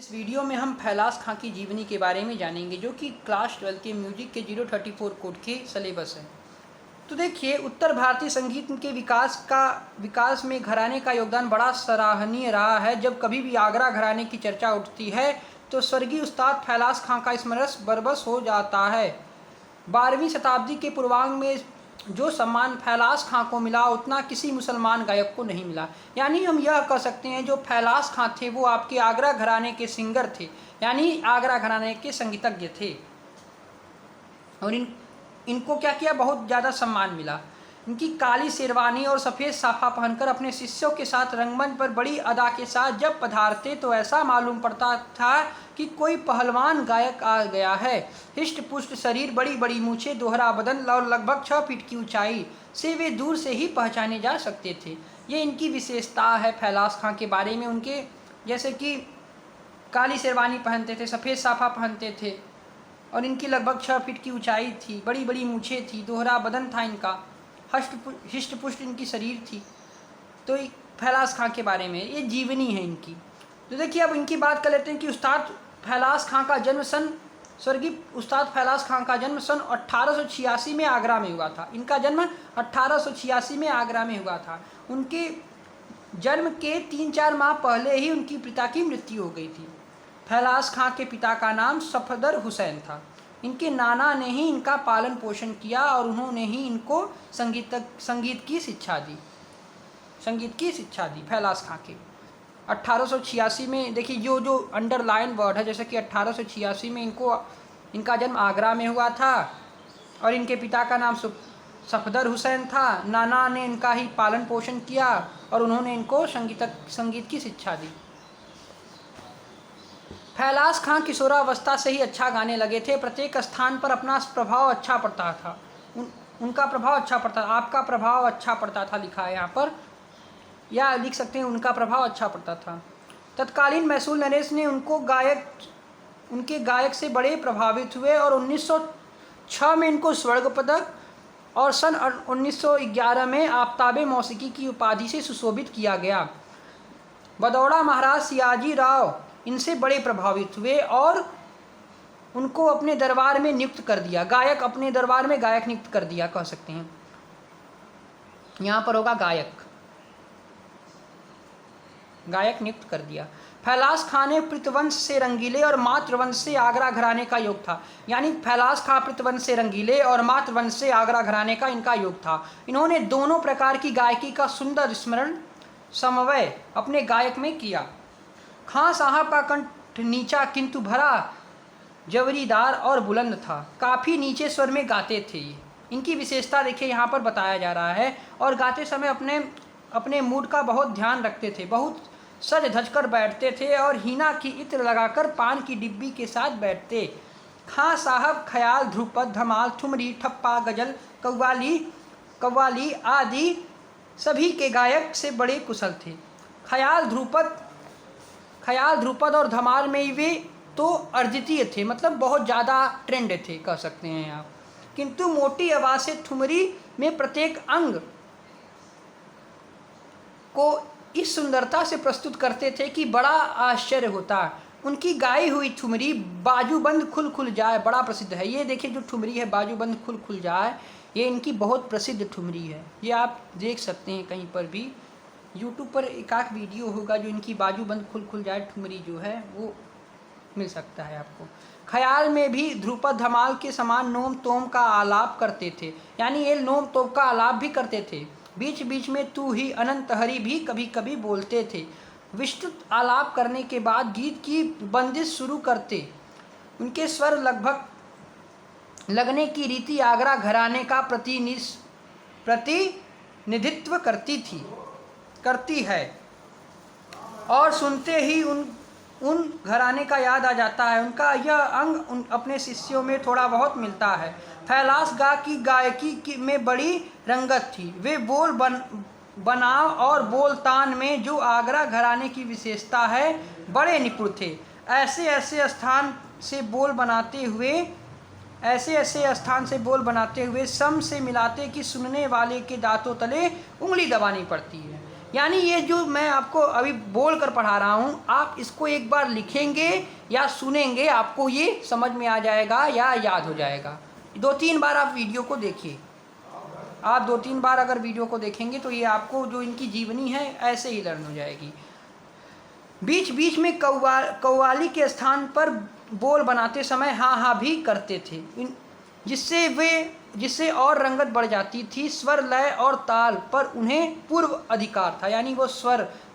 इस वीडियो में हम फैलास खां की जीवनी के बारे में जानेंगे जो कि क्लास 12 के म्यूजिक के 034 कोड के सिलेबस है। तो देखिए, उत्तर भारतीय संगीत के विकास में घराने का योगदान बड़ा सराहनीय रहा है। जब कभी भी आगरा घराने की चर्चा उठती है तो स्वर्गीय उस्ताद फैलास खां का स्मरण बरबस हो जाता है। 12वीं शताब्दी के पूर्वांग में जो सम्मान फैलास खां को मिला उतना किसी मुसलमान गायक को नहीं मिला। यानी हम यह कह सकते हैं जो फैलास खां थे वो आपके आगरा घराने के सिंगर थे, यानी आगरा घराने के संगीतज्ञ थे। और इनको क्या किया, बहुत ज़्यादा सम्मान मिला। इनकी काली शेरवानी और सफ़ेद साफा पहनकर अपने शिष्यों के साथ रंगमंच पर बड़ी अदा के साथ जब पधारते तो ऐसा मालूम पड़ता था कि कोई पहलवान गायक आ गया है। हिष्ट पुष्ट शरीर, बड़ी बड़ी मूछें, दोहरा बदन और लगभग 6 फीट की ऊंचाई से वे दूर से ही पहचाने जा सकते थे। ये इनकी विशेषता है फैलास खां के बारे में। उनके जैसे कि काली शेरवानी पहनते थे, सफ़ेद साफा पहनते थे और इनकी लगभग 6 फीट की ऊंचाई थी, बड़ी बड़ी मूछें थी, दोहरा बदन था इनका, हिष्ट पुष्ट इनकी शरीर थी। तो फैलास खां के बारे में ये जीवनी है इनकी। तो देखिए, अब इनकी बात कर लेते हैं कि उस्ताद फैलास खां का जन्म स्वर्गीय उस्ताद फैलास खां का जन्म सन 1886 में आगरा में हुआ था। इनका जन्म 1886 में आगरा में हुआ था। उनके जन्म के 3-4 माह पहले ही उनकी पिता की मृत्यु हो गई थी। फैलास खां के पिता का नाम सफदर हुसैन था। इनके नाना ने ही इनका पालन पोषण किया और उन्होंने ही इनको संगीत की शिक्षा दी फैलास खां के। 1886 में देखिए, जो अंडरलाइन वर्ड है, जैसे कि 1886 में इनका जन्म आगरा में हुआ था और इनके पिता का नाम सफदर हुसैन था। नाना ने इनका ही पालन पोषण किया और उन्होंने इनको संगीत की शिक्षा दी। फैलास खां किशोरावस्था से ही अच्छा गाने लगे थे। प्रत्येक स्थान पर अपना प्रभाव अच्छा पड़ता था। उनका प्रभाव अच्छा पड़ता, आपका प्रभाव अच्छा पड़ता था लिखा है यहाँ पर, या लिख सकते हैं उनका प्रभाव अच्छा पड़ता था। तत्कालीन महसूल नरेश ने उनके गायक से बड़े प्रभावित हुए और 1906 में इनको स्वर्ण पदक और सन 1911 में आफ्ताबे मौसीकी की उपाधि से सुशोभित किया गया। बदौड़ा महाराज सियाजी राव इनसे बड़े प्रभावित हुए और उनको अपने दरबार में नियुक्त कर दिया। अपने दरबार में गायक नियुक्त कर दिया, कह सकते हैं। यहाँ पर होगा गायक नियुक्त कर दिया। फैलास खां ने पृथवंश से रंगीले और मातृवंश से आगरा घराने का योग था। यानी फैलास खां पृथवंश से रंगीले और मातृवंश से आगरा घराने का इनका योग था। इन्होंने दोनों प्रकार की गायकी का सुंदर समन्वय अपने गायक में किया। खां साहब का कंठ नीचा किंतु भरा, जवरीदार और बुलंद था। काफ़ी नीचे स्वर में गाते थे। इनकी विशेषता देखिए यहाँ पर बताया जा रहा है। और गाते समय अपने मूड का बहुत ध्यान रखते थे। बहुत सज धज कर बैठते थे और हीना की इत्र लगाकर पान की डिब्बी के साथ बैठते। खां साहब ख्याल, ध्रुपद, धमाल, ठुमरी, ठप्पा, गजल, कव्वाली आदि सभी के गायक से बड़े कुशल थे। ख्याल, ध्रुपद और धमाल में वे तो अद्वितीय थे, मतलब बहुत ज़्यादा ट्रेंड थे, कह सकते हैं आप। किंतु मोटी आवाज़ से ठुमरी में प्रत्येक अंग को इस सुंदरता से प्रस्तुत करते थे कि बड़ा आश्चर्य होता। उनकी गाई हुई ठुमरी बाजूबंद खुल जाए बड़ा प्रसिद्ध है। ये देखिए, जो ठुमरी है बाजूबंद खुल जाए, ये इनकी बहुत प्रसिद्ध ठुमरी है। ये आप देख सकते हैं कहीं पर भी, यूट्यूब पर एक वीडियो होगा जो इनकी बाजूबंद खुल जाए ठुमरी जो है वो मिल सकता है आपको। ख्याल में भी ध्रुपद, धमाल के समान नोम तोम का आलाप करते थे। यानी ये नोम तोम का आलाप भी करते थे। बीच बीच में तू ही अनंत हरि भी कभी कभी बोलते थे। विस्तृत आलाप करने के बाद गीत की बंदिश शुरू करते। उनके स्वर लगने की रीति आगरा घराने का प्रतिनिधित्व करती है और सुनते ही उन घराने का याद आ जाता है। उनका यह अंग अपने शिष्यों में थोड़ा बहुत मिलता है। फैलास की गायकी में बड़ी रंगत थी। वे बोल बनाव और बोलतान में जो आगरा घराने की विशेषता है बड़े निपुण थे। ऐसे स्थान से बोल बनाते हुए सम से मिलाते कि सुनने वाले के दांतों तले उंगली दबानी पड़ती है। यानी ये जो मैं आपको अभी बोल कर पढ़ा रहा हूँ, आप इसको एक बार लिखेंगे या सुनेंगे, आपको ये समझ में आ जाएगा या याद हो जाएगा। 2-3 बार आप वीडियो को देखिए। आप 2-3 बार अगर वीडियो को देखेंगे तो ये आपको जो इनकी जीवनी है ऐसे ही लर्न हो जाएगी। बीच बीच में कव्वाली के स्थान पर बोल बनाते समय हाँ हाँ भी करते थे, जिससे और रंगत बढ़ जाती थी। स्वर, लय और ताल पर उन्हें पूर्व अधिकार था, यानी वो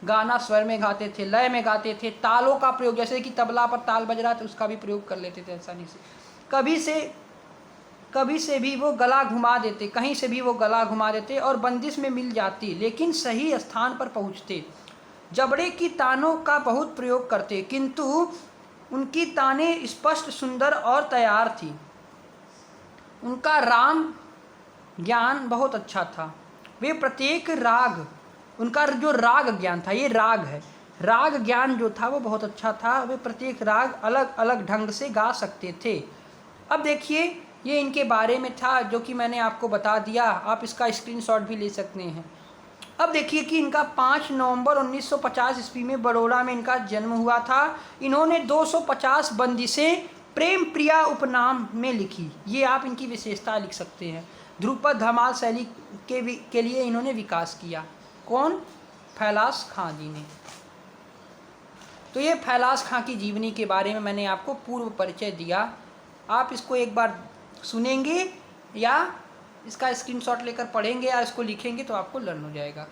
गाना स्वर में गाते थे, लय में गाते थे, तालों का प्रयोग, जैसे कि तबला पर ताल बज रहा है तो उसका भी प्रयोग कर लेते थे आसानी से। कभी से भी वो गला घुमा देते, कहीं से भी वो गला घुमा देते और बंदिश में मिल जाती, लेकिन सही स्थान पर पहुँचते। जबड़े की तानों का बहुत प्रयोग करते, किंतु उनकी तानें स्पष्ट, सुंदर और तैयार थी। उनका राम ज्ञान बहुत अच्छा था। वे प्रत्येक राग, उनका जो राग ज्ञान था, ये राग है, राग ज्ञान जो था वो बहुत अच्छा था। वे प्रत्येक राग अलग अलग ढंग से गा सकते थे। अब देखिए, ये इनके बारे में था जो कि मैंने आपको बता दिया। आप इसका स्क्रीनशॉट भी ले सकते हैं। अब देखिए कि इनका 5 नवंबर 1950 ईस्वी में बड़ौदा में इनका जन्म हुआ था। इन्होंने 250 बंदिशें प्रेम प्रिया उपनाम में लिखी। ये आप इनकी विशेषता लिख सकते हैं। ध्रुपद धमाल शैली के लिए इन्होंने विकास किया। कौन? फैलास खां जी ने। तो ये फैलास खां की जीवनी के बारे में मैंने आपको पूर्व परिचय दिया। आप इसको एक बार सुनेंगे या इसका स्क्रीनशॉट लेकर पढ़ेंगे या इसको लिखेंगे तो आपको लर्न हो जाएगा।